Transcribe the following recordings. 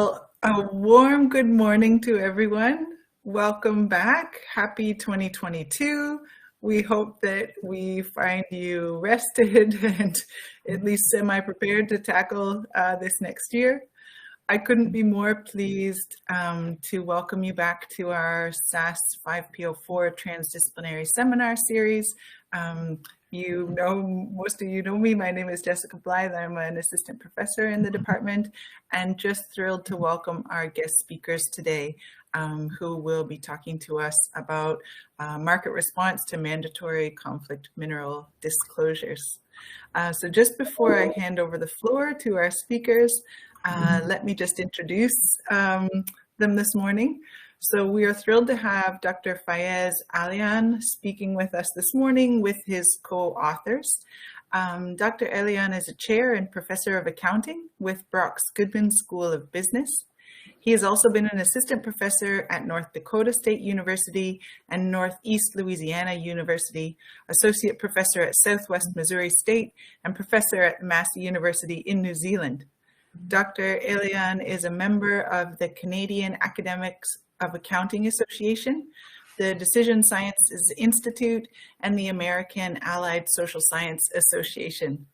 A warm good morning to everyone. Welcome back. Happy 2022. We hope that we find you rested and at least semi-prepared to tackle this next year. I couldn't be more pleased to welcome you back to our SAS 5P04 Transdisciplinary Seminar Series. Most of you know me. My name is Jessica Blythe. I'm an assistant professor in the department, and just thrilled to welcome our guest speakers today, who will be talking to us about market response to mandatory conflict mineral disclosures. So just before I hand over the floor to our speakers, let me just introduce them this morning. So we are thrilled to have Dr. Fayez Elayan speaking with us this morning with his co-authors. Dr. Elayan is a chair and professor of accounting with Brock's Goodman School of Business. He has also been an assistant professor at North Dakota State University and Northeast Louisiana University, associate professor at Southwest Missouri State, and professor at Massey University in New Zealand. Dr. Elayan is a member of the Canadian Academics of Accounting Association, the Decision Sciences Institute, and the American Allied Social Science Association.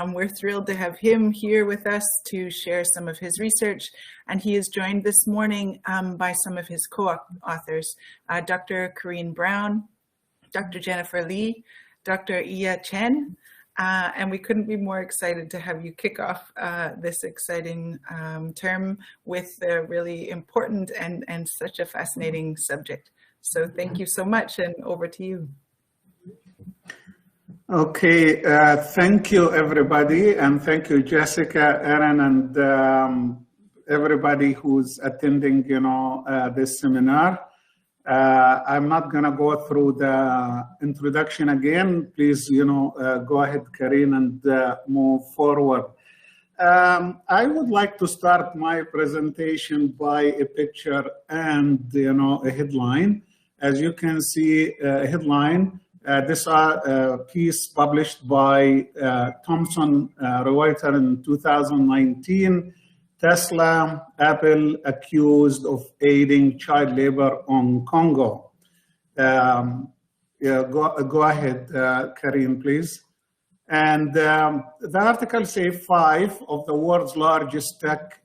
We're thrilled to have him here with us to share some of his research, and he is joined this morning by some of his co-authors, Dr. Corinne Brown, Dr. Jennifer Lee, Dr. Iya Chen, and we couldn't be more excited to have you kick off this exciting term with a really important and such a fascinating subject. So thank you so much, and over to you. Okay, thank you everybody, and thank you Jessica, Aaron, and everybody who's attending, this seminar. I'm not going to go through the introduction again. Please, go ahead, Corinne, and move forward. I would like to start my presentation by a picture and, a headline. As you can see, a headline. This is a piece published by Thomson Reuters in 2019. Tesla, Apple accused of aiding child labor on Congo. Go ahead, Karim, please. And the article says 5 of the world's largest tech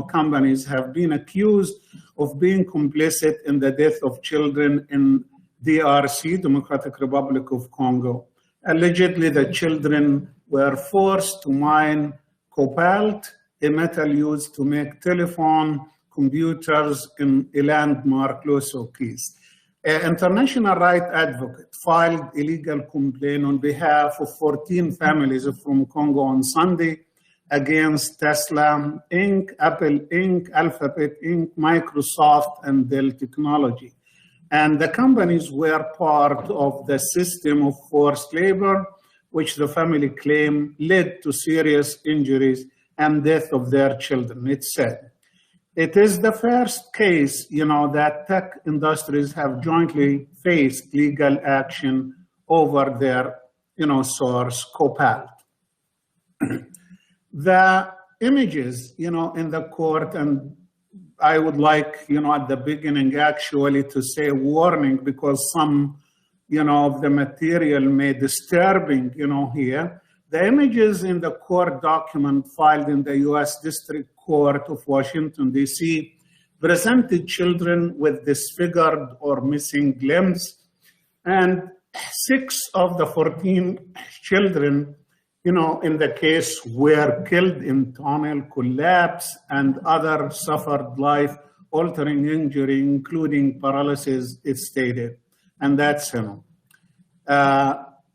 companies have been accused of being complicit in the death of children in DRC, Democratic Republic of Congo. Allegedly, the children were forced to mine cobalt, a metal used to make telephone computers in a landmark Loso case. An international rights advocate filed a legal complaint on behalf of 14 families from Congo on Sunday against Tesla, Inc., Apple, Inc., Alphabet, Inc., Microsoft, and Dell Technology. And the companies were part of the system of forced labor, which the family claimed led to serious injuries and death of their children. It said, it is the first case, that tech industries have jointly faced legal action over their, source, cobalt. The images, in the court, and I would like, at the beginning actually to say a warning, because some, of the material may disturbing, here. The images in the court document filed in the U.S. District Court of Washington, D.C. presented children with disfigured or missing limbs, and 6 of the 14 children, in the case were killed in tunnel collapse, and others suffered life-altering injury, including paralysis, it stated, and that's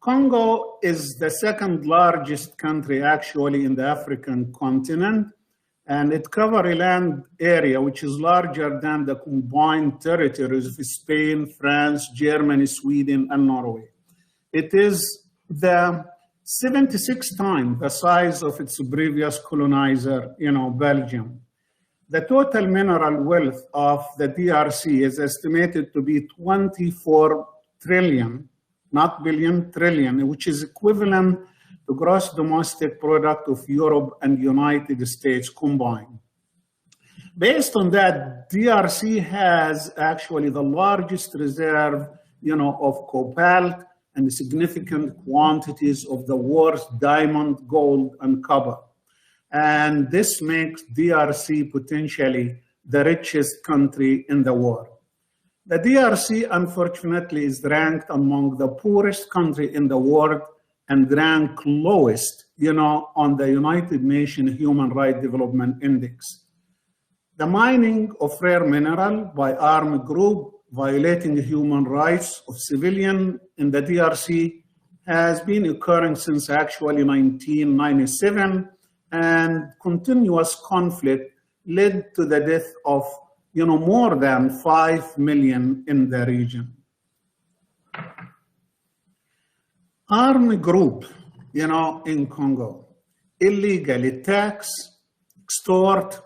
Congo is the second largest country actually in the African continent, and it covers a land area which is larger than the combined territories of Spain, France, Germany, Sweden, and Norway. It is the 76 times the size of its previous colonizer, Belgium. The total mineral wealth of the DRC is estimated to be 24 trillion, not billion, trillion, which is equivalent to gross domestic product of Europe and United States combined. Based on that, DRC has actually the largest reserve, of cobalt and significant quantities of the world's diamond, gold, and copper. And this makes DRC potentially the richest country in the world. The DRC, unfortunately, is ranked among the poorest country in the world and ranked lowest, on the United Nations Human Rights Development Index. The mining of rare mineral by armed group violating human rights of civilians in the DRC has been occurring since actually 1997, and continuous conflict led to the death of more than 5 million in the region. Armed group, in Congo, illegally tax, extort,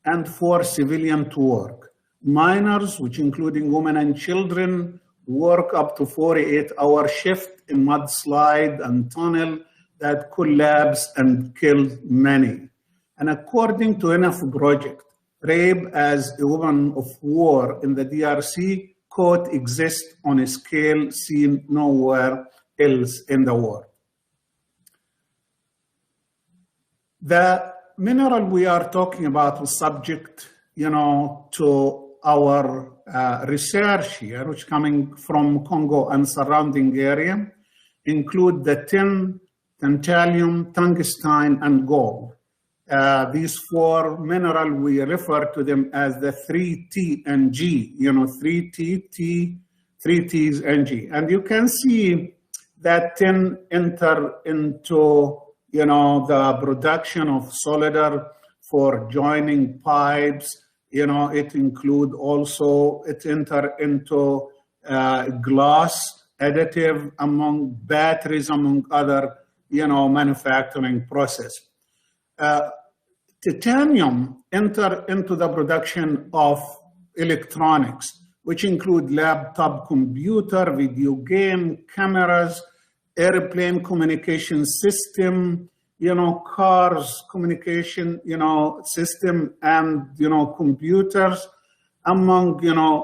and force civilians to work. Miners, which including women and children, work up to 48-hour shift in mudslide and tunnel that collapsed and killed many. And according to enough project, rape as a weapon of war in the DRC could exist on a scale seen nowhere else in the world. The mineral we are talking about was subject, to our research here, which coming from Congo and surrounding area, include the tin, tantalum, tungsten, and gold. These four minerals, we refer to them as the 3T and G, 3T, 3 T's and G. And you can see that tin enter into, the production of solder for joining pipes. It include also, it enter into glass additive among batteries, among other, manufacturing process. Titanium enter into the production of electronics, which include laptop computer, video game, cameras, airplane communication system, cars communication, system, and, computers, among,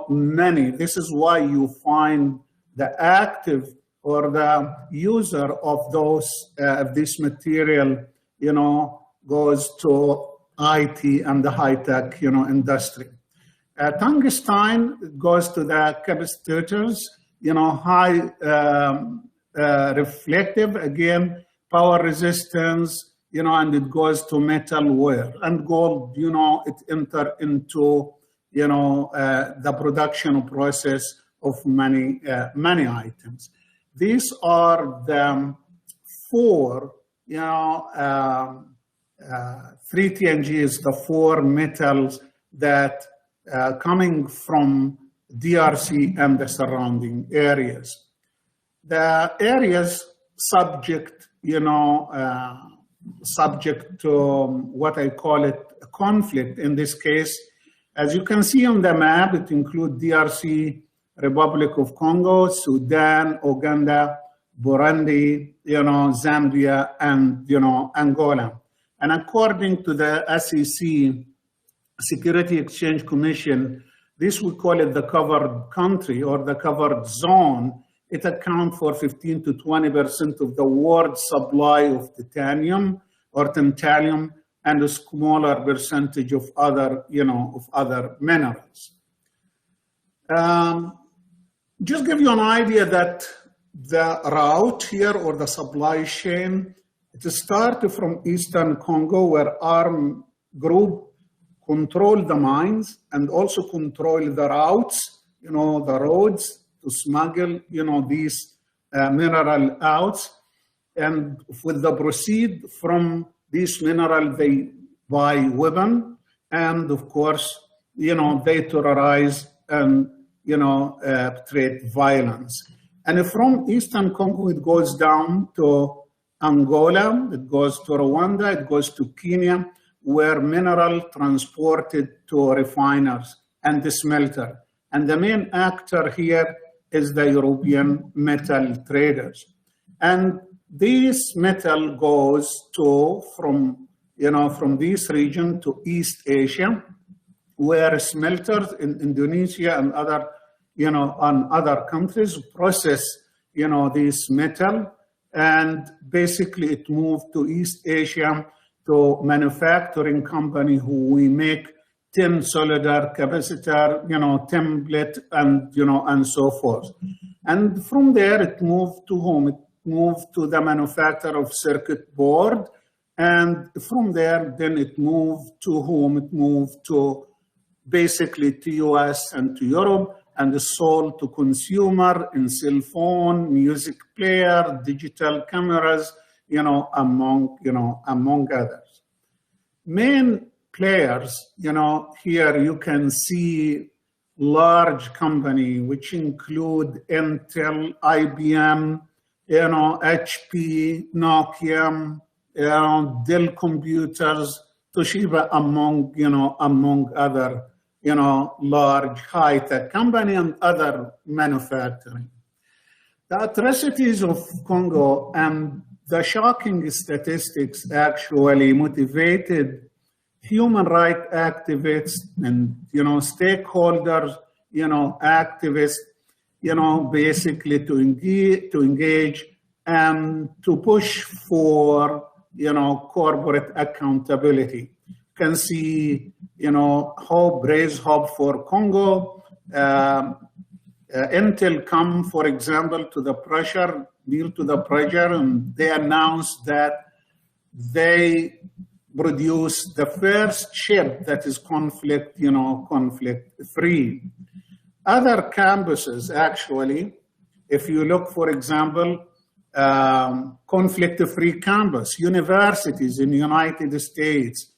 many. This is why you find the active or the user of those, this material, goes to IT and the high-tech, industry. Tungsten goes to the capacitors, high reflective, again, power resistance, and it goes to metal wear. And gold, it enter into, the production process of many, many items. These are the four, 3TNG is the four metals that coming from DRC and the surrounding areas. The areas subject, subject to what I call it a conflict in this case. As you can see on the map, it includes DRC, Republic of Congo, Sudan, Uganda, Burundi, Zambia, and, Angola. And according to the SEC, Security Exchange Commission, this we call it the covered country or the covered zone. It accounts for 15 to 20% of the world's supply of titanium or tantalum, and a smaller percentage of other, of other minerals. Just give you an idea that the route here or the supply chain, it started from Eastern Congo, where armed group control the mines and also control the routes, the roads to smuggle, these mineral out. And with the proceed from these mineral, they buy weapon, and of course, they terrorize and, create violence. And from Eastern Congo, it goes down to Angola, it goes to Rwanda, it goes to Kenya, where mineral transported to refiners and the smelter. And the main actor here is the European metal traders. And this metal goes to, from this region to East Asia, where smelters in Indonesia and other, on other countries process, this metal, and basically it moved to East Asia to manufacturing company who we make tin solidar, capacitor, template, and and so forth. And from there it moved to whom? It moved to the manufacturer of circuit board, and from there then it moved to whom? It moved to basically to US and to Europe, and sold to consumer in cell phone, music player, digital cameras, among others. Main players, here you can see large company which include Intel, IBM, HP, Nokia, Dell Computers, Toshiba, among other, large high-tech company and other manufacturing. The atrocities of Congo and the shocking statistics actually motivated human rights activists and, stakeholders, activists, basically to engage and to push for, corporate accountability. You can see, hope, raise hope for Congo. Intel come, for example, to the pressure, and they announced that they produce the first chip that is conflict-free. Other campuses, actually, if you look, for example, conflict-free campus, universities in the United States,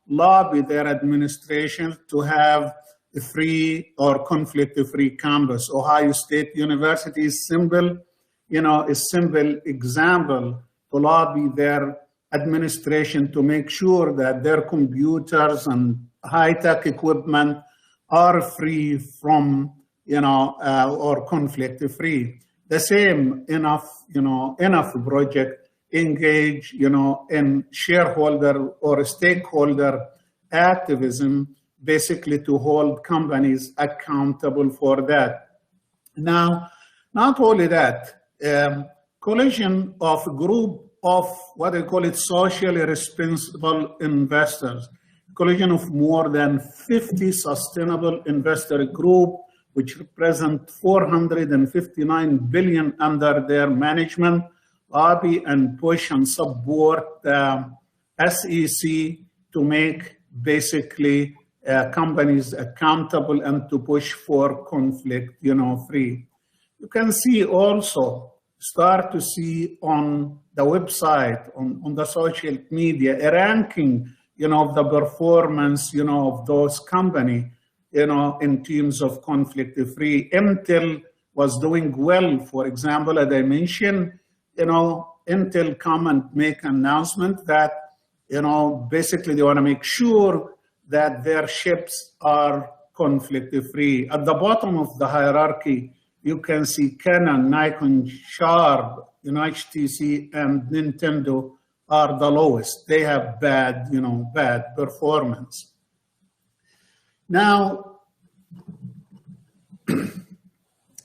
lobby their administration to have a free or conflict-free campus. Ohio State University is a simple example to lobby their administration to make sure that their computers and high-tech equipment are free from, or conflict-free. The same enough project engage, in shareholder or stakeholder activism, basically to hold companies accountable for that. Now, not only that, collision of a group of what they call it socially responsible investors, collision of more than 50 sustainable investor group, which represent 459 billion under their management, lobby and push and support the SEC to make basically companies accountable and to push for conflict, free. You can see also, start to see on the website, on the social media, a ranking, of the performance, of those companies, in terms of conflict-free. Intel was doing well, for example, as I mentioned, Intel come and make an announcement that, basically they want to make sure that their chips are conflict-free. At the bottom of the hierarchy, you can see Canon, Nikon, Sharp, HTC, and Nintendo are the lowest. They have bad, bad performance. Now,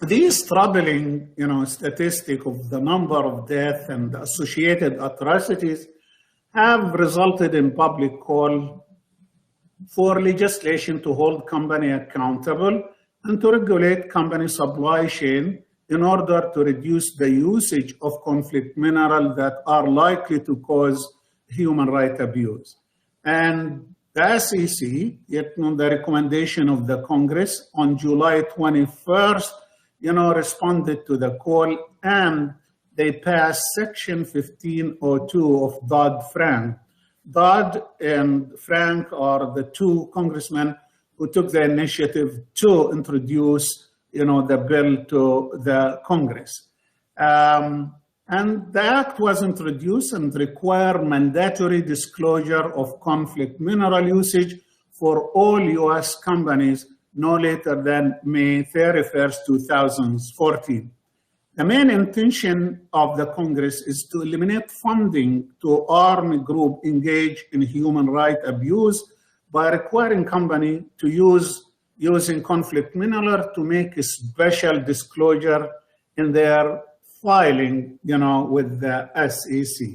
these troubling, statistic of the number of deaths and associated atrocities have resulted in public call for legislation to hold company accountable and to regulate company supply chain in order to reduce the usage of conflict minerals that are likely to cause human rights abuse. And the SEC, the recommendation of the Congress on July 21st, responded to the call, and they passed Section 1502 of Dodd-Frank. Dodd and Frank are the two congressmen who took the initiative to introduce, the bill to the Congress. And the act was introduced and required mandatory disclosure of conflict mineral usage for all U.S. companies no later than May 31st, 2014. The main intention of the Congress is to eliminate funding to armed groups engaged in human rights abuse by requiring company to using conflict mineral to make a special disclosure in their filing, with the SEC,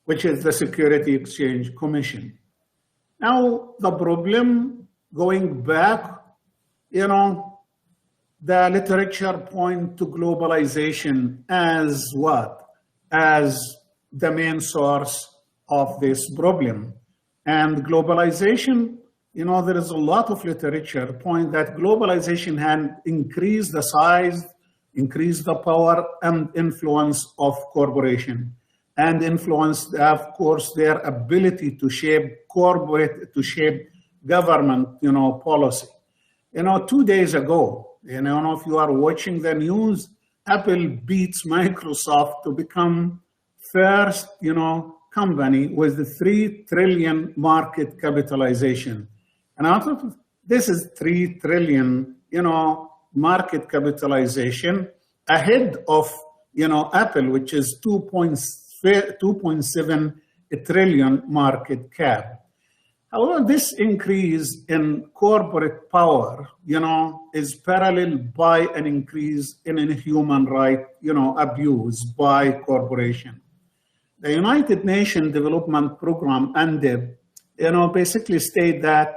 which is the Security Exchange Commission. Now, the problem going back, the literature point to globalization as what? As the main source of this problem. And globalization, there is a lot of literature point that globalization had increased the size, increased the power and influence of corporation, and influenced, of course, their ability to shape government, policy. 2 days ago, if you are watching the news, Apple beats Microsoft to become first, company with the 3 trillion market capitalization. And out of this is 3 trillion, market capitalization ahead of, Apple, which is 2.7 trillion market cap. However, this increase in corporate power, is parallel by an increase in human right, abuse by corporation. The United Nations Development Program, UNDP, basically state that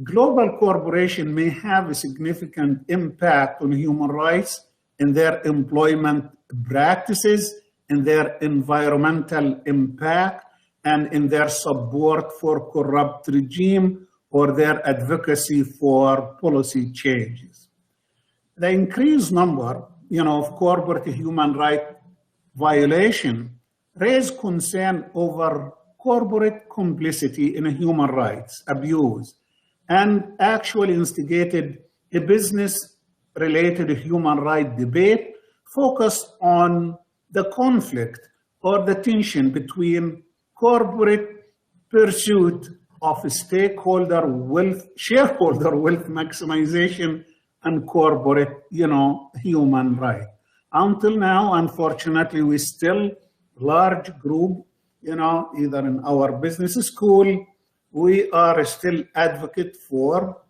global corporation may have a significant impact on human rights in their employment practices, in their environmental impact, and in their support for corrupt regime or their advocacy for policy changes. The increased number, of corporate human rights violation raised concern over corporate complicity in human rights abuse and actually instigated a business-related human rights debate focused on the conflict or the tension between corporate pursuit of shareholder wealth maximization and corporate, human right. Until now, unfortunately, we still large group, either in our business school, we are still advocate for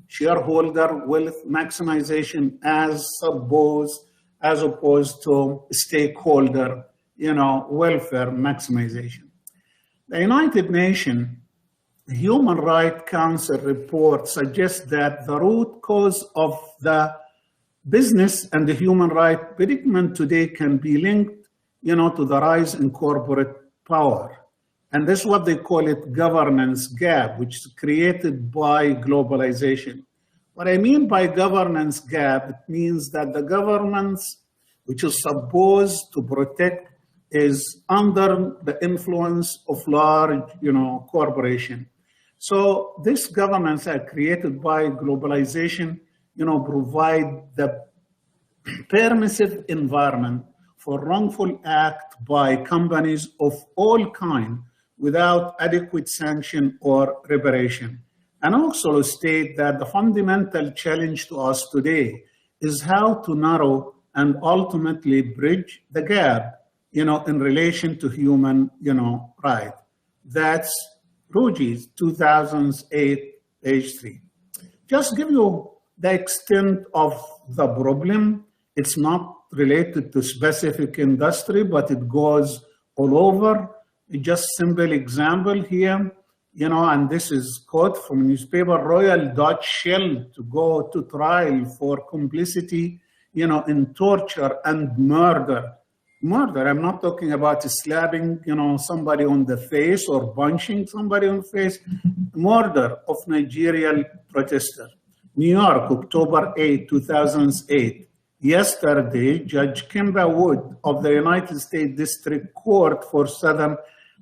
shareholder wealth maximization as opposed to stakeholder, welfare maximization. The United Nations Human Rights Council report suggests that the root cause of the business and the human rights predicament today can be linked, to the rise in corporate power. And this is what they call it governance gap, which is created by globalization. What I mean by governance gap, it means that the governments, which is supposed to protect, is under the influence of large, corporation. So this governance are created by globalization, provide the permissive environment for wrongful act by companies of all kind without adequate sanction or reparation. And also state that the fundamental challenge to us today is how to narrow and ultimately bridge the gap, in relation to human, right. That's Ruji's 2008, page 3. Just give you the extent of the problem. It's not related to specific industry, but it goes all over. Just simple example here, and this is quote from newspaper, Royal Dutch Shell to go to trial for complicity, in torture and murder. Murder, I'm not talking about slapping, somebody on the face or punching somebody on the face. Murder of Nigerian protester. New York, October 8, 2008. Yesterday, Judge Kimba Wood of the United States District Court for Southern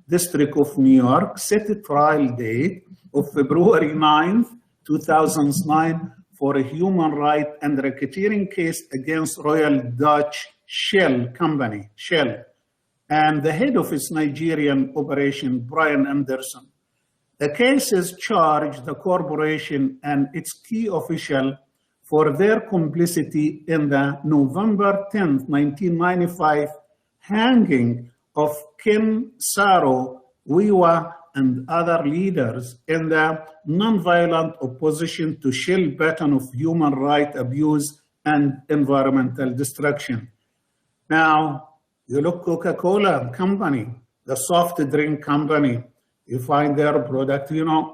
District of New York set a trial date of February 9, 2009 for a human rights and racketeering case against Royal Dutch Shell Company, Shell, and the head of its Nigerian operation, Brian Anderson. The cases charged the corporation and its key official for their complicity in the November 10, 1995 hanging of Ken Saro Wiwa and other leaders in the nonviolent opposition to shell pattern of human rights abuse and environmental destruction. Now, you look Coca-Cola company, the soft drink company, you find their product,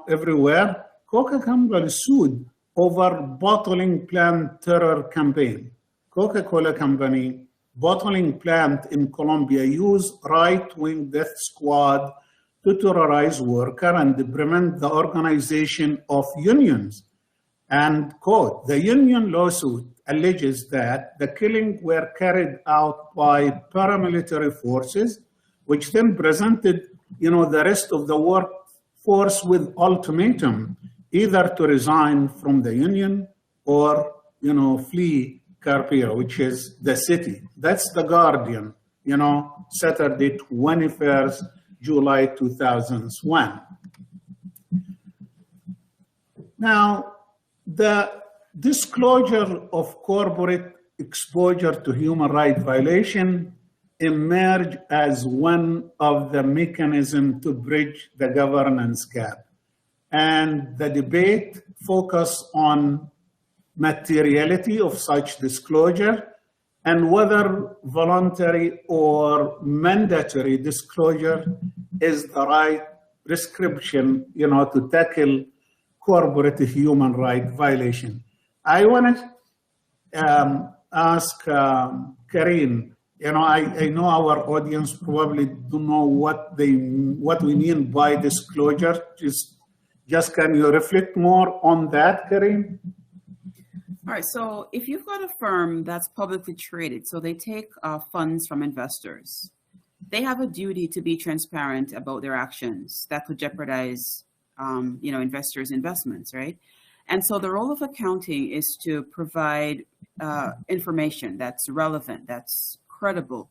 everywhere. Coca company sued over bottling plant terror campaign. Coca-Cola company bottling plant in Colombia used right-wing death squad to terrorize workers and prevent the organization of unions. And quote, the union lawsuit alleges that the killings were carried out by paramilitary forces, which then presented, the rest of the workforce with ultimatum, either to resign from the union or, flee Carpio, which is the city. That's the Guardian, Saturday, 21st July 2001. Now, the disclosure of corporate exposure to human rights violation emerged as one of the mechanisms to bridge the governance gap. And the debate focused on materiality of such disclosure and whether voluntary or mandatory disclosure is the right prescription, to tackle corporate human rights violation. I want to ask Karine, I know our audience probably don't know what we mean by disclosure. Just can you reflect more on that, Karine? All right, so if you've got a firm that's publicly traded, so they take funds from investors, they have a duty to be transparent about their actions that could jeopardize, investors' investments, right? And so the role of accounting is to provide information that's relevant, that's credible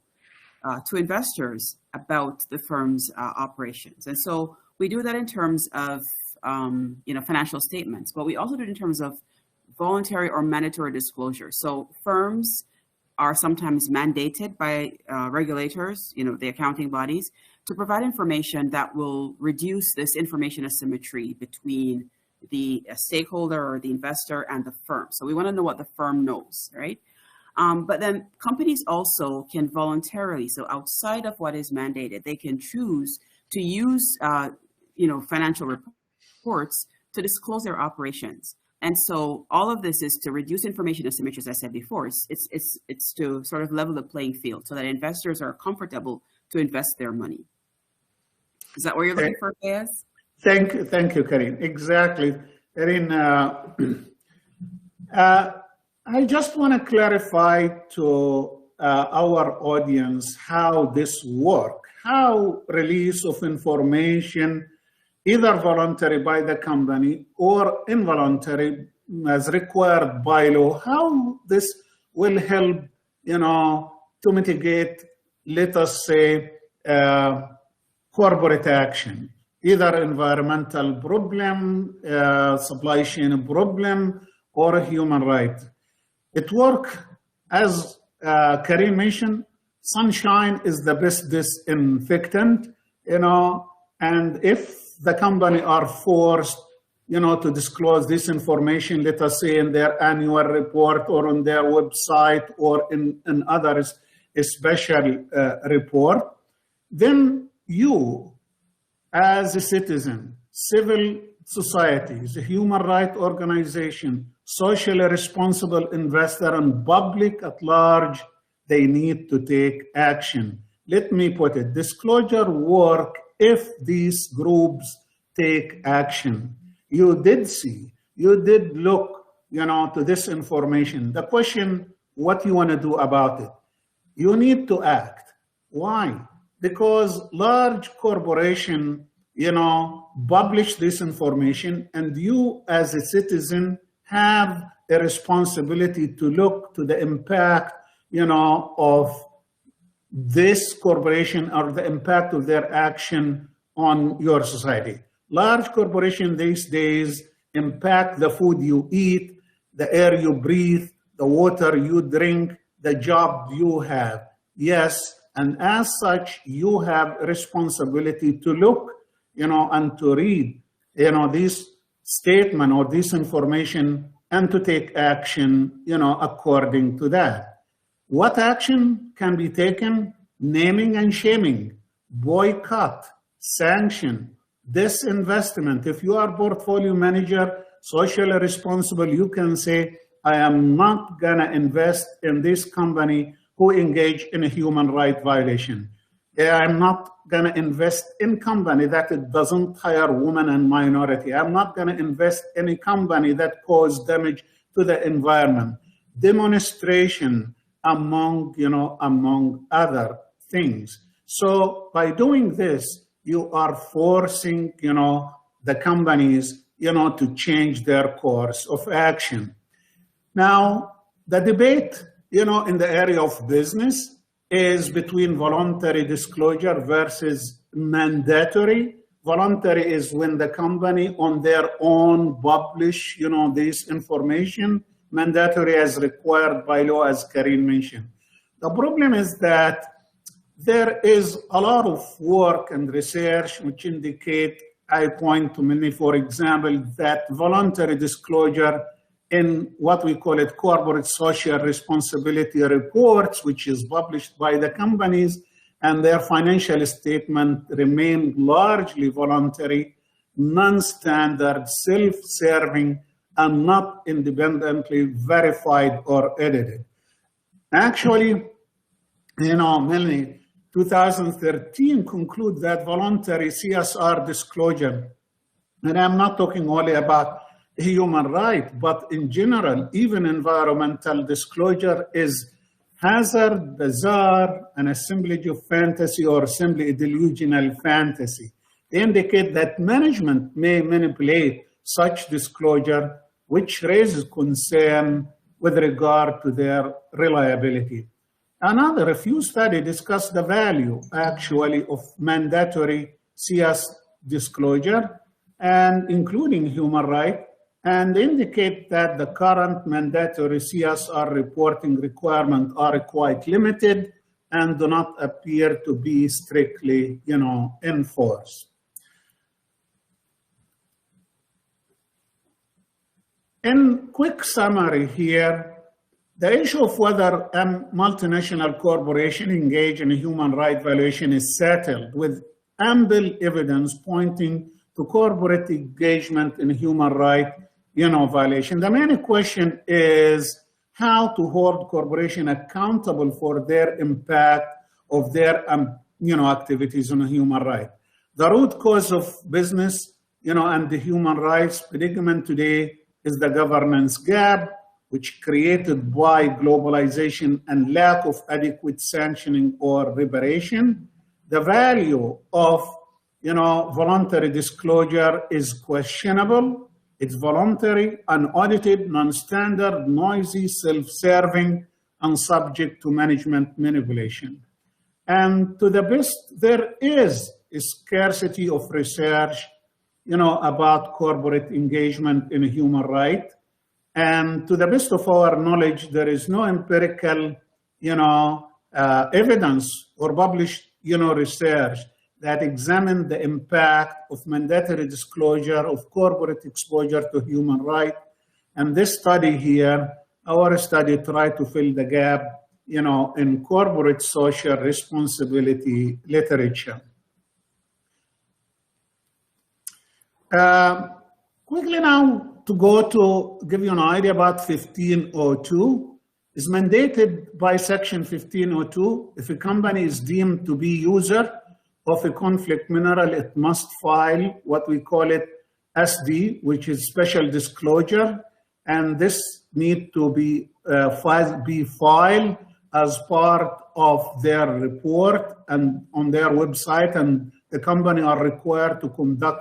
to investors about the firm's operations. And so we do that in terms of, financial statements, but we also do it in terms of voluntary or mandatory disclosure. So firms are sometimes mandated by regulators, the accounting bodies, to provide information that will reduce this information asymmetry between the stakeholder or the investor and the firm. So we want to know what the firm knows, right? But then companies also can voluntarily, so outside of what is mandated, they can choose to use, financial reports to disclose their operations. And so all of this is to reduce information asymmetry, as I said before. It's to sort of level the playing field so that investors are comfortable to invest their money. Is that what you're looking for, Fayez? Thank you, Karine. Exactly. Karine, I just want to clarify to our audience how this works, how release of information, either voluntary by the company or involuntary as required by law, how this will help, to mitigate, let us say, corporate action, either environmental problem, supply chain problem, or human right. It works, as Karine mentioned, sunshine is the best disinfectant, and if the company are forced, to disclose this information, let us say in their annual report or on their website or in others, a special report, then you, as a citizen, civil societies, human rights organization, socially responsible investor, and public at large, they need to take action. Let me put it, disclosure work if these groups take action. You did see, you did look, to this information. The question, what you want to do about it? You need to act. Why? Because large corporation, publish this information, and you as a citizen have a responsibility to look to the impact, of this corporation or the impact of their action on your society. Large corporations these days impact the food you eat, the air you breathe, the water you drink, the job you have. Yes, and as such, you have a responsibility to look, and to read, this statement or this information and to take action, according to that. What action can be taken? Naming and shaming, boycott, sanction, disinvestment. If you are portfolio manager, socially responsible, you can say, I am not gonna invest in this company who engage in a human right violation. I'm not gonna invest in company that it doesn't hire women and minority. I'm not gonna invest in a company that cause damage to the environment. Demonstration among other things. So by doing this, you are forcing, the companies, to change their course of action. Now, the debate, in the area of business is between voluntary disclosure versus mandatory. Voluntary is when the company on their own publish, this information. Mandatory as required by law, as Karim mentioned. The problem is that there is a lot of work and research which indicate, I point to many, for example, that voluntary disclosure in what we call it corporate social responsibility reports, which is published by the companies, and their financial statement remain largely voluntary, non-standard, self-serving, and not independently verified or edited. Actually, Melanie, 2013 conclude that voluntary CSR disclosure, and I'm not talking only about human right, but in general, even environmental disclosure is hazard, bizarre, an assemblage of fantasy or simply a delusional fantasy. They indicate that management may manipulate such disclosure, which raises concern with regard to their reliability. A few studies discuss the value, actually, of mandatory CS disclosure, and including human rights, and indicate that the current mandatory CSR reporting requirements are quite limited and do not appear to be strictly, enforced. In quick summary here, the issue of whether a multinational corporation engage in a human rights violation is settled with ample evidence pointing to corporate engagement in human rights violation. The main question is how to hold corporations accountable for their impact of their activities on human rights. The root cause of business and the human rights predicament today is the governance gap, which created by globalization and lack of adequate sanctioning or reparation. The value of voluntary disclosure is questionable. It's voluntary, unaudited, non-standard, noisy, self-serving, and subject to management manipulation. And to the best, there is a scarcity of research, about corporate engagement in human rights. And to the best of our knowledge, there is no empirical, evidence or published, research that examine the impact of mandatory disclosure of corporate exposure to human rights. And this study here, our study tried to fill the gap, in corporate social responsibility literature. Quickly now, to go to give you an idea about 1502, is mandated by section 1502. If a company is deemed to be user of a conflict mineral, it must file what we call it SD, which is special disclosure. And this need to be filed as part of their report and on their website. And the company are required to conduct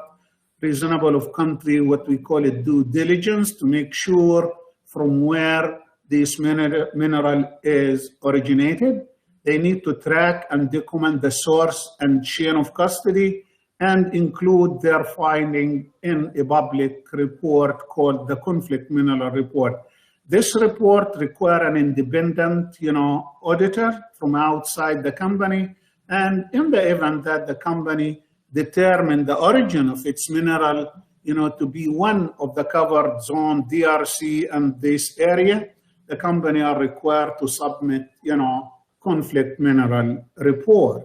reasonable of country, what we call it due diligence, to make sure from where this mineral is originated. They need to track and document the source and chain of custody and include their finding in a public report called the Conflict Mineral Report. This report requires an independent, auditor from outside the company. And in the event that the company determine the origin of its mineral, to be one of the covered zone, DRC, and this area, the company are required to submit, conflict mineral report.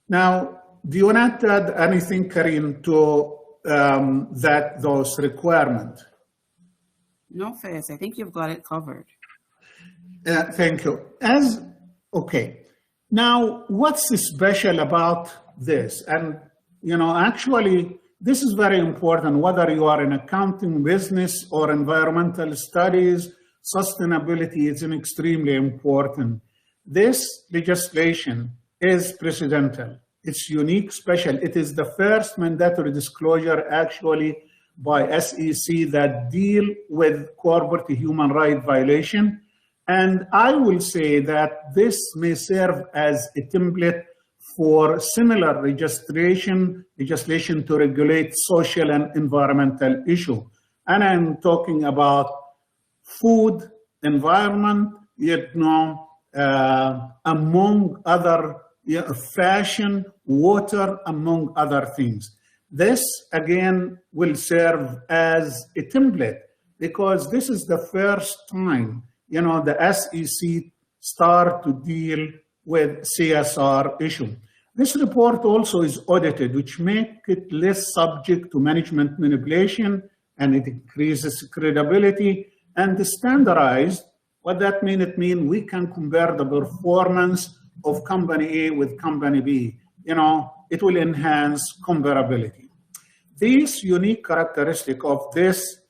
Now, do you want to add anything, Karim, to those requirements? No, Fayez, I think you've got it covered. Thank you. Okay. Now, what's special about this? And, actually, this is very important, whether you are in accounting, business, or environmental studies, sustainability is extremely important. This legislation is precedental. It's unique, special. It is the first mandatory disclosure actually by SEC that deal with corporate human rights violation. And I will say that this may serve as a template for similar legislation to regulate social and environmental issues. And I'm talking about food, environment, among other, fashion, water, among other things. This, again, will serve as a template because this is the first time, the SEC start to deal with CSR issue. This report also is audited, which makes it less subject to management manipulation, and it increases credibility and standardized. What that means? It means we can compare the performance of company A with company B. It will enhance comparability. These unique characteristics of this,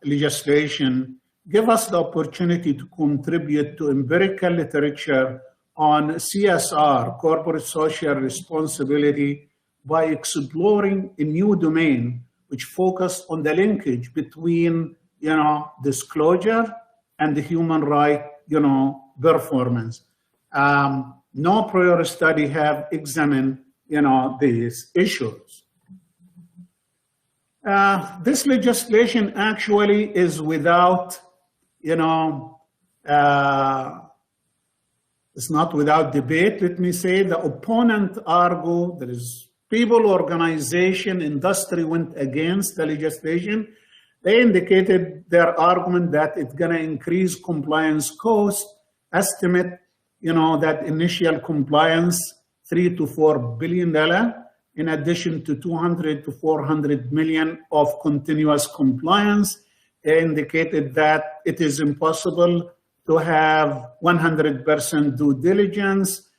legislation give us the opportunity to contribute to empirical literature on CSR, corporate social responsibility, by exploring a new domain which focus on the linkage between, disclosure and the human right, performance. No prior study have examined, these issues. This legislation actually is without, it's not without debate, let me say. The opponent argue, there is people, organization, industry went against the legislation. They indicated their argument that it's gonna increase compliance cost, estimate, that initial compliance, $3 to $4 billion, in addition to 200 to 400 million of continuous compliance. They indicated that it is impossible to have 100% due diligence.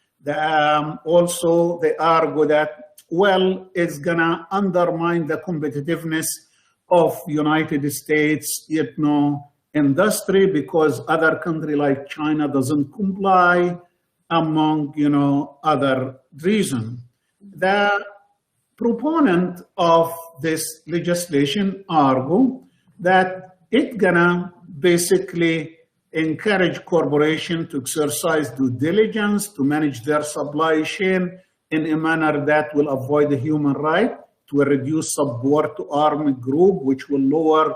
Also, they argue that, it's gonna undermine the competitiveness of United States, industry because other country like China doesn't comply, among, other reasons. The proponent of this legislation argue that it's gonna basically encourage corporations to exercise due diligence, to manage their supply chain in a manner that will avoid the human right, to reduce support to armed group, which will lower,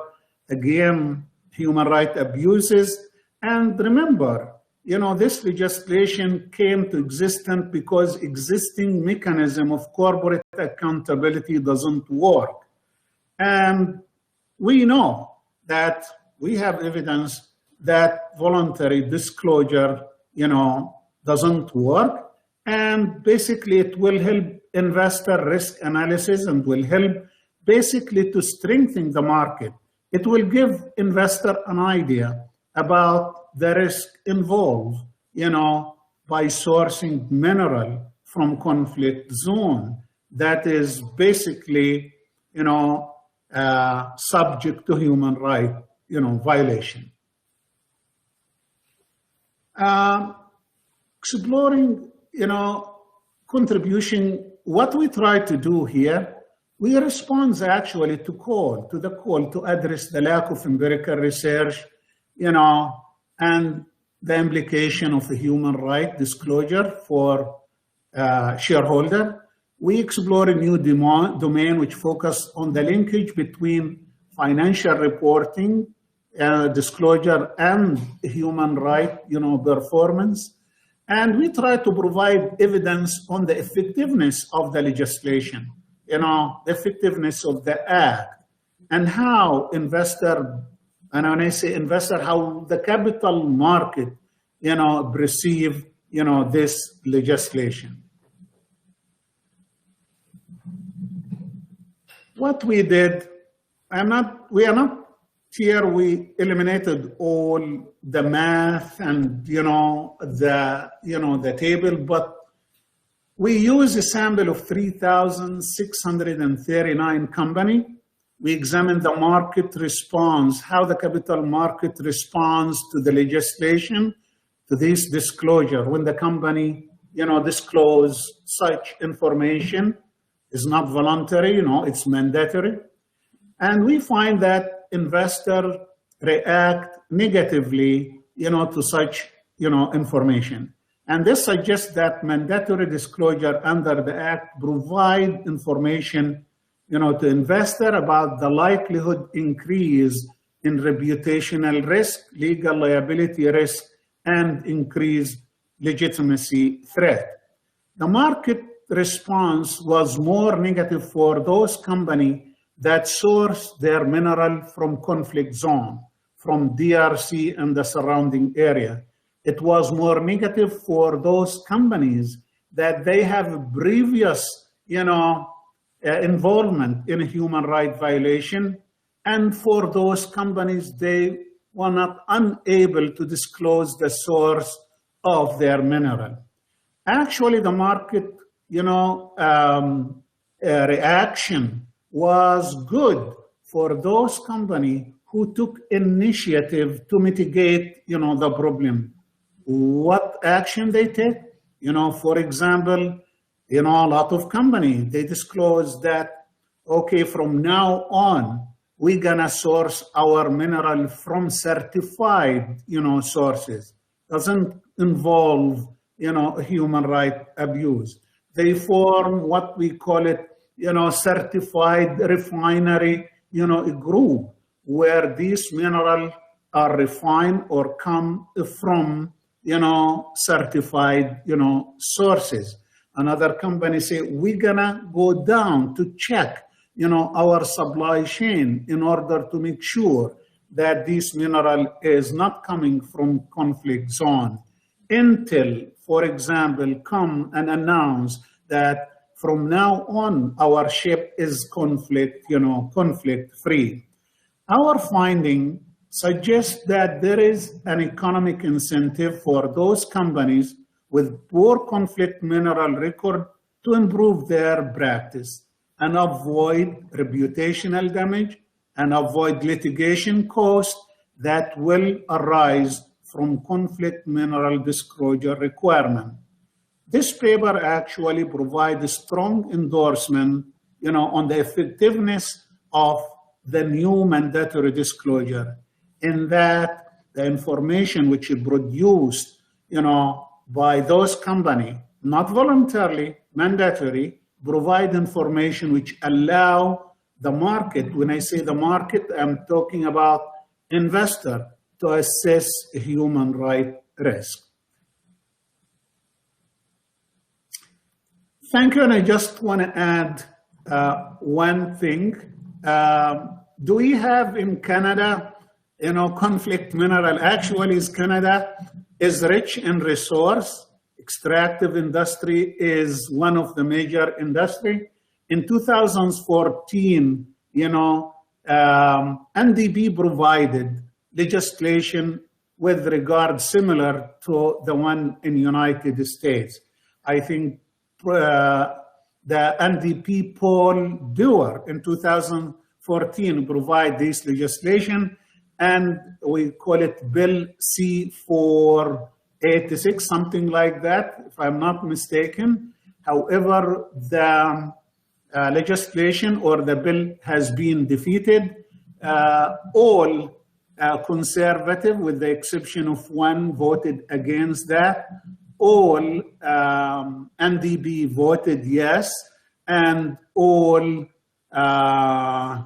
again, human rights abuses. And remember, this legislation came to existence because existing mechanism of corporate accountability doesn't work. And we know that we have evidence that voluntary disclosure, doesn't work. And basically it will help investor risk analysis and will help basically to strengthen the market. It will give investor an idea about the risk involved, by sourcing mineral from conflict zone that is basically, subject to human right, violation. Exploring, contribution, what we try to do here, we respond actually to the call to address the lack of empirical research, and the implication of a human right disclosure for shareholder. We explore a new domain which focus on the linkage between financial reporting, disclosure, and human right, performance. And we try to provide evidence on the effectiveness of the legislation, the effectiveness of the act, and how investor, and when I say investor, how the capital market, perceive, this legislation. What we did, we are not here, we eliminated all the math and, the table, but we use a sample of 3,639 companies. We examined the market response, how the capital market responds to the legislation, to this disclosure. When the company, disclose such information, is not voluntary, it's mandatory. And we find that investors react negatively, to such, information. And this suggests that mandatory disclosure under the Act provide information, to investor about the likelihood increase in reputational risk, legal liability risk, and increased legitimacy threat. The market response was more negative for those companies that source their mineral from conflict zone, from DRC and the surrounding area. It was more negative for those companies that they have previous, involvement in a human rights violation. And for those companies, they were not unable to disclose the source of their mineral. Actually, the market, reaction was good for those companies who took initiative to mitigate, the problem. What action they take? For example, a lot of companies, they disclose that, okay, from now on, we're gonna source our mineral from certified, sources. Doesn't involve, human rights abuse. They form what we call it, certified refinery, group, where these minerals are refined or come from, certified, sources. Another company say, we're gonna go down to check, our supply chain in order to make sure that this mineral is not coming from conflict zone. Until, for example, come and announce that from now on, our ship is conflict free. Our finding suggests that there is an economic incentive for those companies with poor conflict mineral record to improve their practice and avoid reputational damage and avoid litigation costs that will arise from conflict mineral disclosure requirement. This paper actually provides a strong endorsement, on the effectiveness of the new mandatory disclosure, in that the information which is produced, by those companies, not voluntarily, mandatory, provide information which allow the market. When I say the market, I'm talking about investor to assess human rights risk. Thank you, and I just want to add one thing. Do we have in Canada, conflict mineral? Actually, Canada is rich in resource. Extractive industry is one of the major industry. In 2014, NDP provided legislation with regard similar to the one in United States. I think the NDP Paul Dewar in 2014 provide this legislation, and we call it Bill C-486, something like that, if I'm not mistaken. However, the legislation or the bill has been defeated. All conservative, with the exception of one, voted against that. All NDP voted yes, and all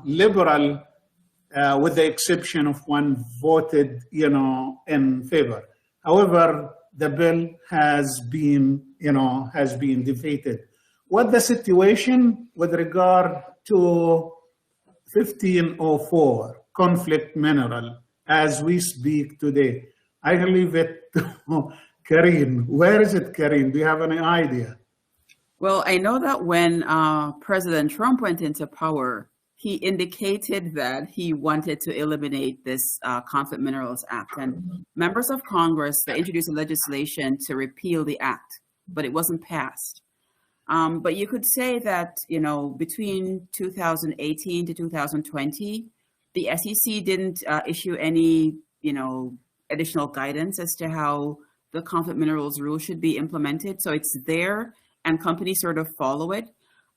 liberal, with the exception of one, voted in favor. However, the bill has been, defeated. What the situation with regard to 1504 conflict mineral as we speak today? I leave it to Karine. Where is it, Karine? Do you have any idea? Well, I know that when President Trump went into power, he indicated that he wanted to eliminate this Conflict Minerals Act. And members of Congress, they introduced legislation to repeal the act, but it wasn't passed. But you could say that, between 2018 to 2020, the SEC didn't issue any, additional guidance as to how the conflict minerals rule should be implemented. So it's there and companies sort of follow it.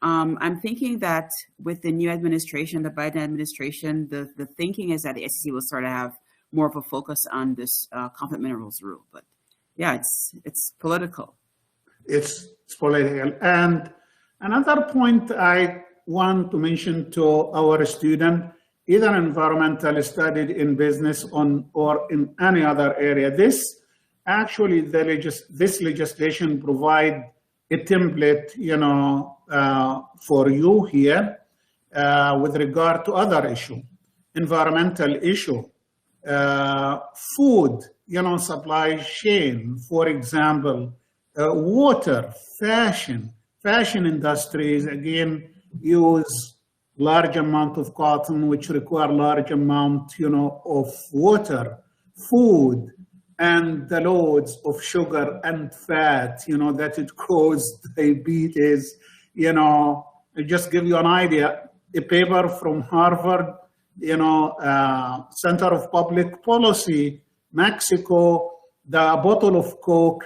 I'm thinking that with the new administration, the Biden administration, the thinking is that the SEC will sort of have more of a focus on this conflict minerals rule. But yeah, it's political. It's political. And another point I want to mention to our student, either environmental studied in business or in any other area, this legislation provide a template, for you here with regard to other issue, environmental issue, food, supply chain, for example, water, fashion industries, again, use large amount of cotton, which require large amount, of water, food, and the loads of sugar and fat, that it causes diabetes, just give you an idea, a paper from Harvard, Center of Public Policy, Mexico, the bottle of Coke,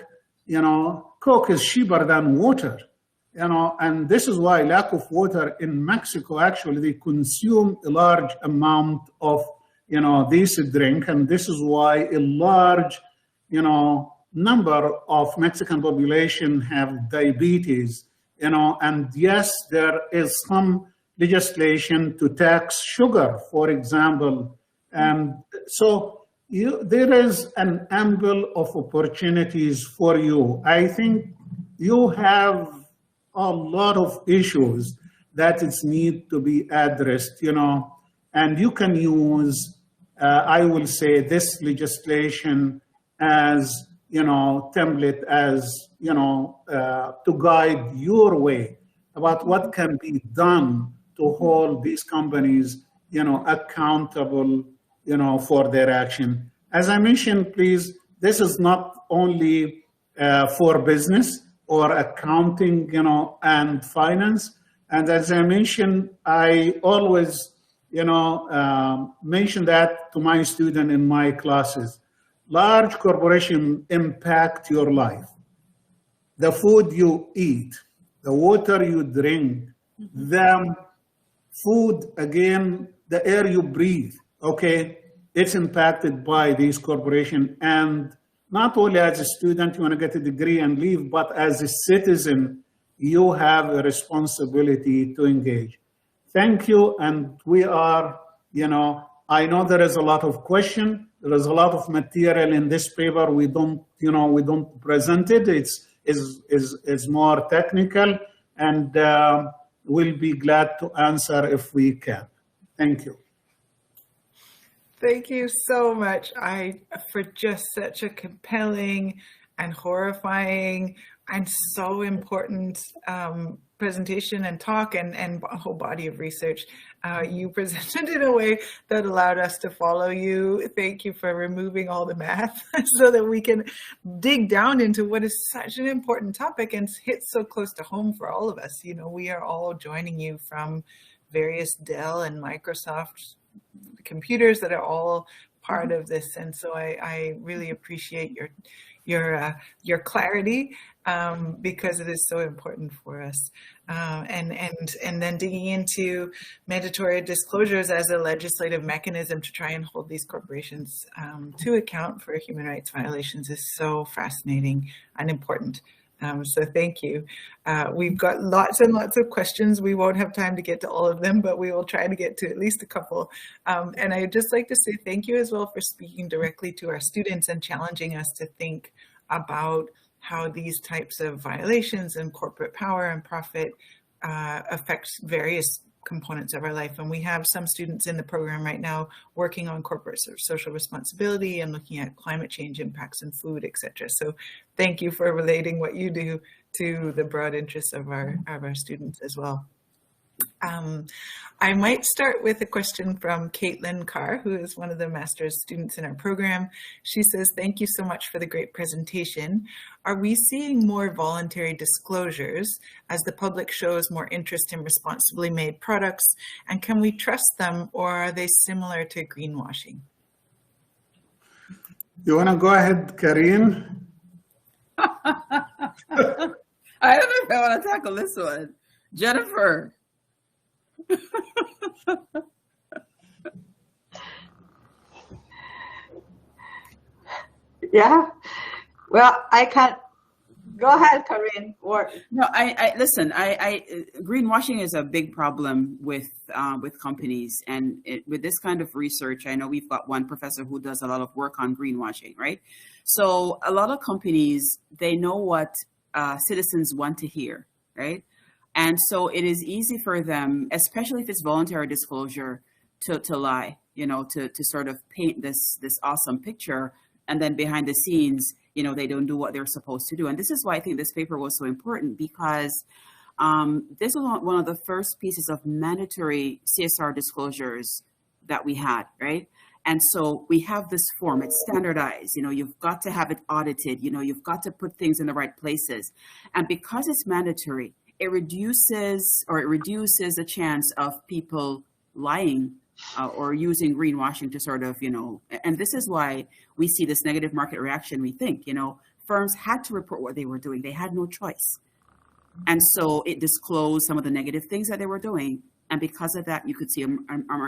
Coke is cheaper than water, and this is why lack of water in Mexico, actually, they consume a large amount of, this drink, and this is why a large, number of Mexican population have diabetes, and yes, there is some legislation to tax sugar, for example, and so there is an ample of opportunities for you. I think you have a lot of issues that it's need to be addressed, and you can use, I will say, this legislation as, template, as, to guide your way about what can be done to hold these companies, accountable, for their action. As I mentioned, please, this is not only for business or accounting, and finance. And as I mentioned, I always, mention that to my student in my classes. Large corporations impact your life. The food you eat, the water you drink, the food, again, the air you breathe, okay? It's impacted by these corporations. And not only as a student, you want to get a degree and leave, but as a citizen, you have a responsibility to engage. Thank you. And we are, I know there is a lot of question. There is a lot of material in this paper. We don't, we don't present it. It's more technical, and we'll be glad to answer if we can. Thank you. Thank you so much for just such a compelling and horrifying and so important presentation and talk and a whole body of research. You presented in a way that allowed us to follow you. Thank you for removing all the math so that we can dig down into what is such an important topic and hits so close to home for all of us. We are all joining you from various Dell and Microsoft computers that are all part of this, and so I really appreciate your clarity because it is so important for us. And then digging into mandatory disclosures as a legislative mechanism to try and hold these corporations to account for human rights violations is so fascinating and important. So thank you. We've got lots and lots of questions. We won't have time to get to all of them, but we will try to get to at least a couple. And I'd just like to say thank you as well for speaking directly to our students and challenging us to think about how these types of violations and corporate power and profit affects various components of our life. And we have some students in the program right now working on corporate social responsibility and looking at climate change impacts in food, etc. So thank you for relating what you do to the broad interests of our students as well. I might start with a question from Caitlin Carr, who is one of the master's students in our program. She says, thank you so much for the great presentation. Are we seeing more voluntary disclosures as the public shows more interest in responsibly made products? And can we trust them, or are they similar to greenwashing? You want to go ahead, Karine? I don't know if I want to tackle this one. Jennifer. Yeah, well, I can't. Go ahead, Karine. Or No, I listen. Greenwashing is a big problem with companies, and with this kind of research, I know we've got one professor who does a lot of work on greenwashing, right? So a lot of companies, they know what citizens want to hear, right? And so it is easy for them, especially if it's voluntary disclosure, to lie, to sort of paint this awesome picture, and then behind the scenes, they don't do what they're supposed to do. And this is why I think this paper was so important, because this is one of the first pieces of mandatory CSR disclosures that we had, right? And so we have this form, it's standardized, you've got to have it audited, you've got to put things in the right places. And because it's mandatory, it reduces the chance of people lying or using greenwashing to sort of, and this is why we see this negative market reaction. We think, firms had to report what they were doing. They had no choice. And so it disclosed some of the negative things that they were doing. And because of that, you could see a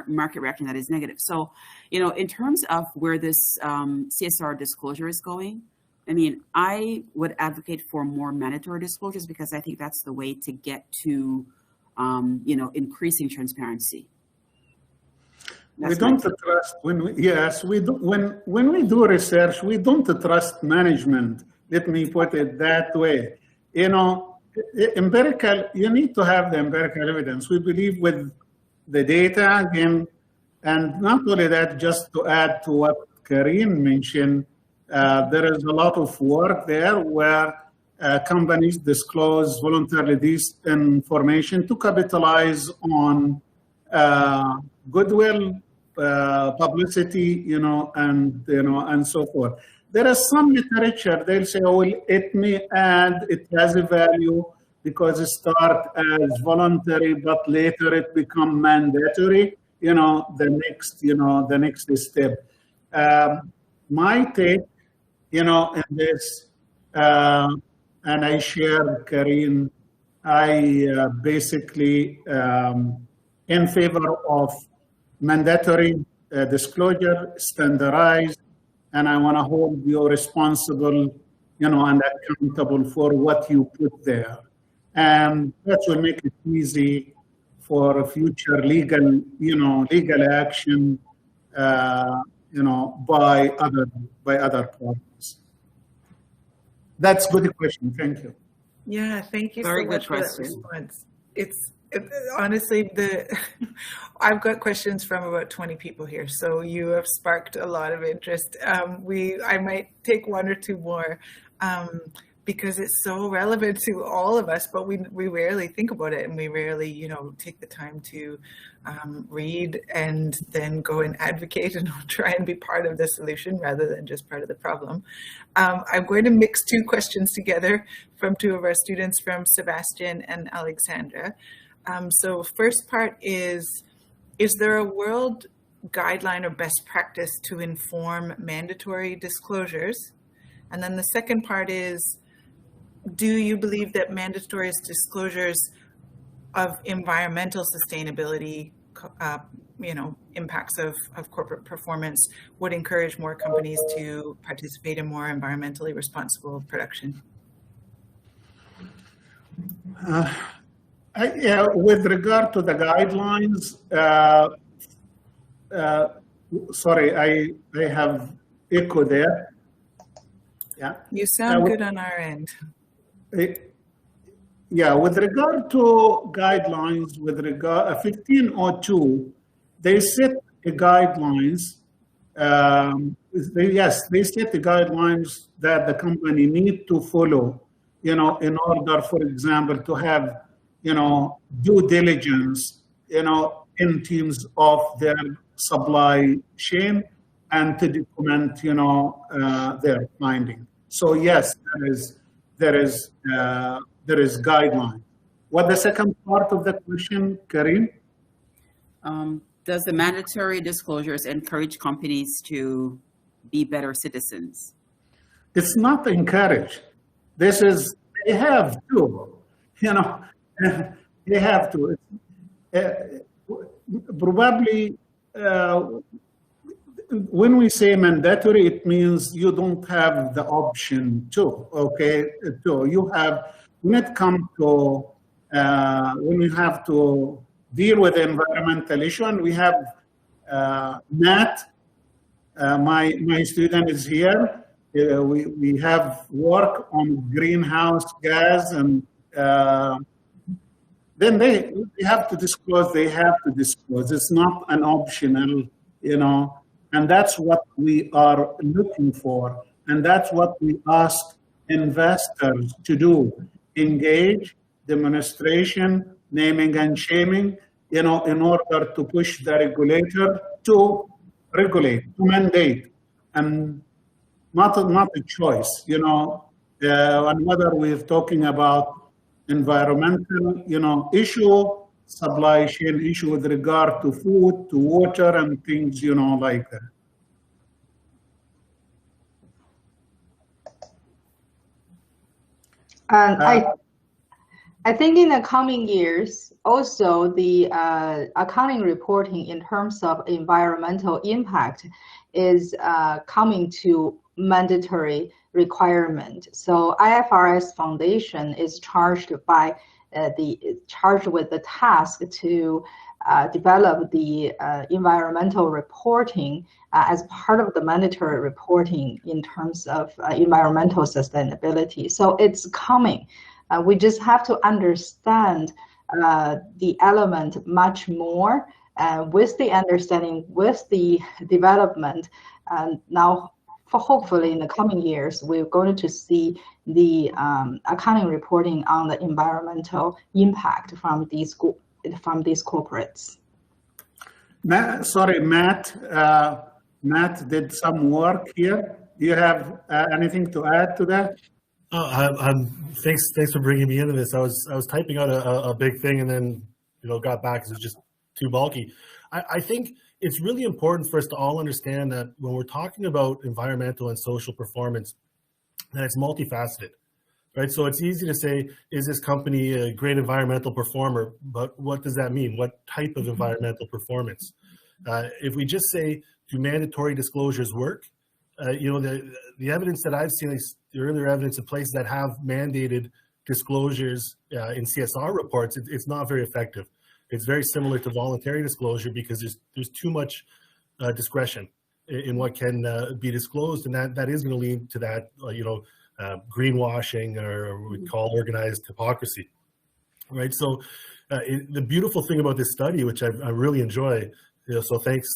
market reaction that is negative. So, in terms of where this CSR disclosure is going, I mean, I would advocate for more mandatory disclosures, because I think that's the way to get to, increasing transparency. We don't trust when we do research, we don't trust management. Let me put it that way. Empirical, you need to have the empirical evidence. We believe with the data again, and not only that, just to add to what Karine mentioned, there is a lot of work there where companies disclose voluntarily this information to capitalize on goodwill, publicity, and so forth. There is some literature, they'll say, oh, it may add, it has a value because it starts as voluntary, but later it becomes mandatory, the next step. My take, in this, and I share, Karine, I basically in favor of mandatory disclosure, standardized, and I want to hold you responsible, and accountable for what you put there. And that will make it easy for future legal action, by other parties. That's a good question. Thank you. Yeah, thank you Very so good much for that question. response. Honestly, I've got questions from about 20 people here, so you have sparked a lot of interest. I might take one or two more because it's so relevant to all of us, but we rarely think about it, and we rarely, take the time to read and then go and advocate and try and be part of the solution rather than just part of the problem. I'm going to mix two questions together from two of our students, from Sebastian and Alexandra. So first part is there a world guideline or best practice to inform mandatory disclosures? And then the second part is, do you believe that mandatory disclosures of environmental sustainability, impacts of corporate performance would encourage more companies to participate in more environmentally responsible production? With regard to the guidelines, sorry, I have echo there. Yeah. You sound good on our end. Yeah, with regard to guidelines, with regard 1502, they set the guidelines. They set the guidelines that the company need to follow, in order, for example, to have, due diligence, in terms of their supply chain and to document, their finding. So yes, there is guideline. What the second part of the question, Karim? Does the mandatory disclosures encourage companies to be better citizens? It's not encouraged. This is, they have to, they have to. Probably, when we say mandatory, it means you don't have the option to, okay? You have, when it comes to, when we have to deal with environmental issue, and we have Matt, my student is here. We have work on greenhouse gas, and then they have to disclose. They have to disclose. It's not an optional, and that's what we are looking for, and that's what we ask investors to do: engage, demonstration, naming and shaming, in order to push the regulator to regulate, to mandate, and not a choice, and whether we're talking about environmental, issue, supply chain issue with regard to food, to water, and things, like that. I think in the coming years, also the accounting reporting in terms of environmental impact is coming to mandatory requirement. So IFRS Foundation is charged with the task to develop the environmental reporting as part of the mandatory reporting in terms of environmental sustainability. So it's coming. We just have to understand the element much more with the understanding, with the development. And now, hopefully in the coming years, we're going to see the accounting reporting on the environmental impact from these corporates. Matt did some work here. Do you have anything to add to that? Thanks for bringing me into this. I was typing out a big thing and then got back because it was just too bulky. I think it's really important for us to all understand that when we're talking about environmental and social performance, that it's multifaceted, right? So it's easy to say, is this company a great environmental performer? But what does that mean? What type of environmental performance? If we just say, do mandatory disclosures work? The evidence that I've seen, the earlier evidence of places that have mandated disclosures in CSR reports, it's not very effective. It's very similar to voluntary disclosure because there's too much discretion in what can be disclosed, and that is going to lead to that greenwashing, or what we call organized hypocrisy, right? So the beautiful thing about this study, which I really enjoy, so thanks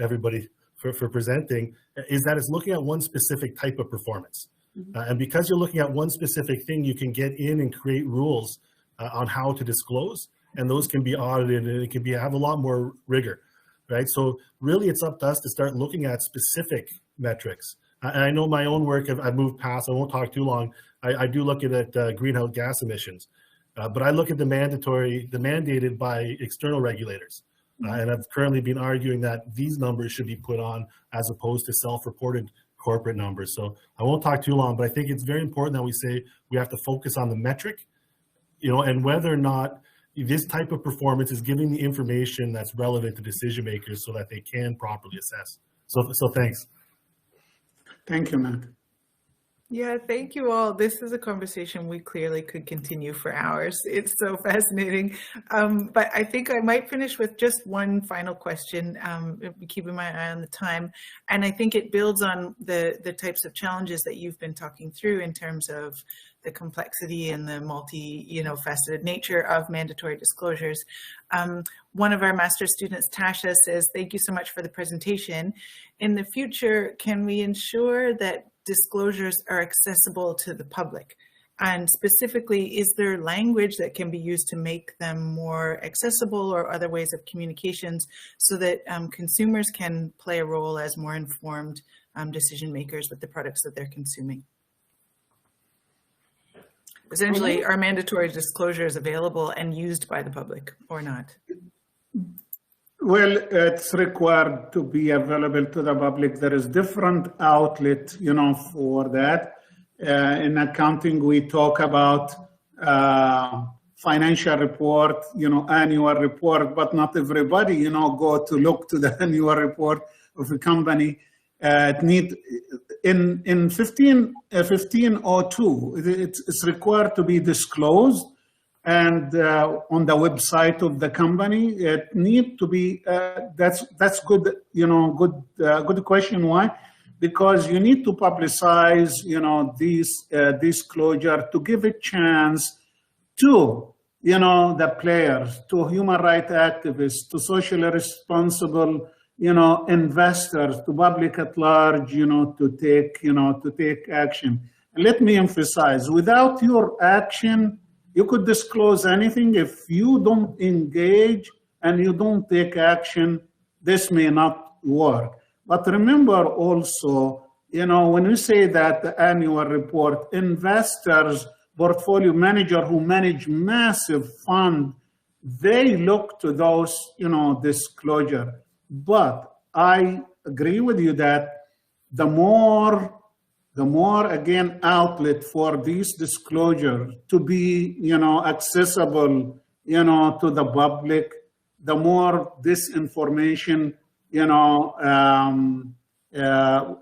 everybody for presenting, is that it's looking at one specific type of performance. And because you're looking at one specific thing, you can get in and create rules on how to disclose, and those can be audited, and it can have a lot more rigor, right? So really it's up to us to start looking at specific metrics. And I know my own work, I've moved past, I won't talk too long. I do look at greenhouse gas emissions, but I look at the mandated by external regulators. And I've currently been arguing that these numbers should be put on as opposed to self-reported corporate numbers. So I won't talk too long, but I think it's very important that we say we have to focus on the metric, and whether or not this type of performance is giving the information that's relevant to decision makers so that they can properly assess. So thanks. Thank you, Matt. Yeah, thank you all. This is a conversation we clearly could continue for hours. It's so fascinating. But I think I might finish with just one final question, keeping my eye on the time. And I think it builds on the types of challenges that you've been talking through in terms of the complexity and the faceted nature of mandatory disclosures. One of our master's students, Tasha, says, thank you so much for the presentation. In the future, can we ensure that disclosures are accessible to the public? And specifically, is there language that can be used to make them more accessible, or other ways of communications, so that consumers can play a role as more informed decision makers with the products that they're consuming? Essentially, are mandatory disclosures available and used by the public or not? Well, it's required to be available to the public. There is different outlet, for that. In accounting, we talk about financial report, annual report, but not everybody, go to look to the annual report of a company. In 1502, it's required to be disclosed. And on the website of the company, it need to be. That's good. Good question. Why? Because you need to publicize, these disclosure to give a chance to, the players, to human rights activists, to socially responsible, investors, to public at large, to take action. Let me emphasize: without your action, you could disclose anything. If you don't engage and you don't take action, this may not work. But remember also, when we say that the annual report, investors, portfolio manager who manage massive fund, they look to those, disclosure. But I agree with you that the more again outlet for these disclosure to be accessible to the public, the more this information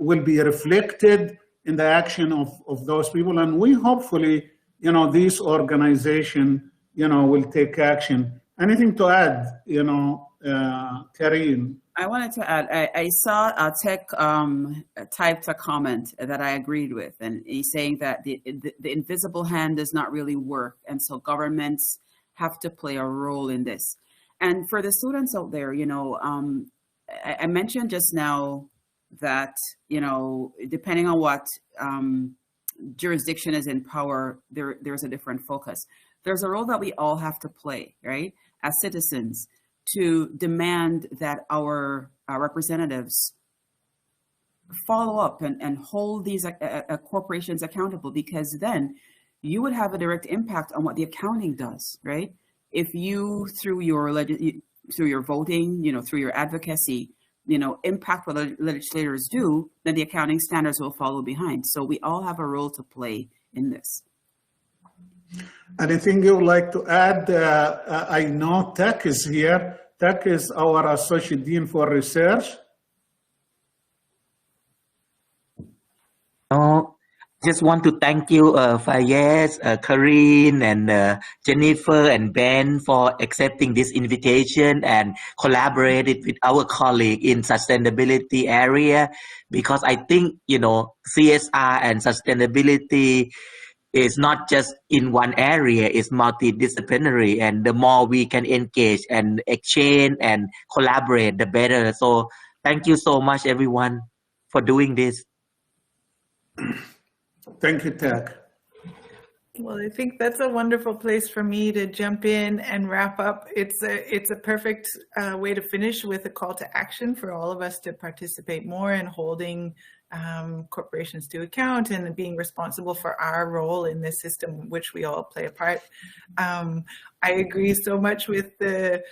will be reflected in the action of those people, and we hopefully these organization will take action. Anything to add, Karine? I wanted to add, I saw Tech typed a comment that I agreed with, and he's saying that the invisible hand does not really work, and so governments have to play a role in this. And for the students out there, I mentioned just now that, depending on what jurisdiction is in power, there's a different focus. There's a role that we all have to play, right, as citizens, to demand that our representatives follow up and hold these corporations accountable, because then you would have a direct impact on what the accounting does, right? If you, through your voting, through your advocacy, impact what legislators do, then the accounting standards will follow behind. So we all have a role to play in this. Anything you would like to add? I know Tech is here. Tech is our Associate Dean for Research. Just want to thank you, Fayez, Karine, and Jennifer and Ben for accepting this invitation and collaborated with our colleague in sustainability area, because I think, CSR and sustainability is not just in one area, it's multidisciplinary, and the more we can engage and exchange and collaborate, the better. So thank you so much, everyone, for doing this. Thank you, Tech. Well, I think that's a wonderful place for me to jump in and wrap up. It's a perfect way to finish with a call to action for all of us to participate more in holding corporations to account and being responsible for our role in this system, which we all play a part. I agree so much with the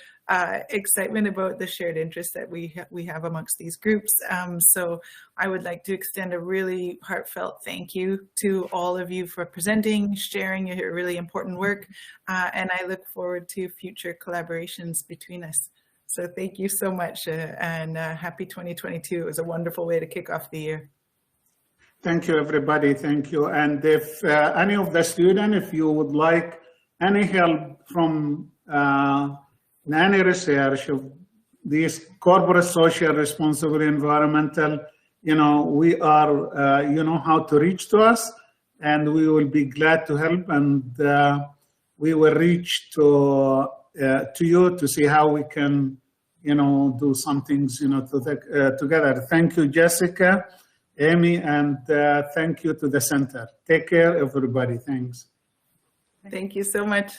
excitement about the shared interest that we have amongst these groups. So I would like to extend a really heartfelt thank you to all of you for presenting, sharing your really important work, and I look forward to future collaborations between us. So thank you so much, and happy 2022. It was a wonderful way to kick off the year. Thank you, everybody. Thank you. And if any of the students, if you would like any help from any research of these corporate social responsible environmental, we are, you know how to reach to us, and we will be glad to help, and we will reach to you to see how we can, do some things, together. Thank you, Jessica, Amy, and thank you to the center. Take care, everybody. Thanks. Thank you so much.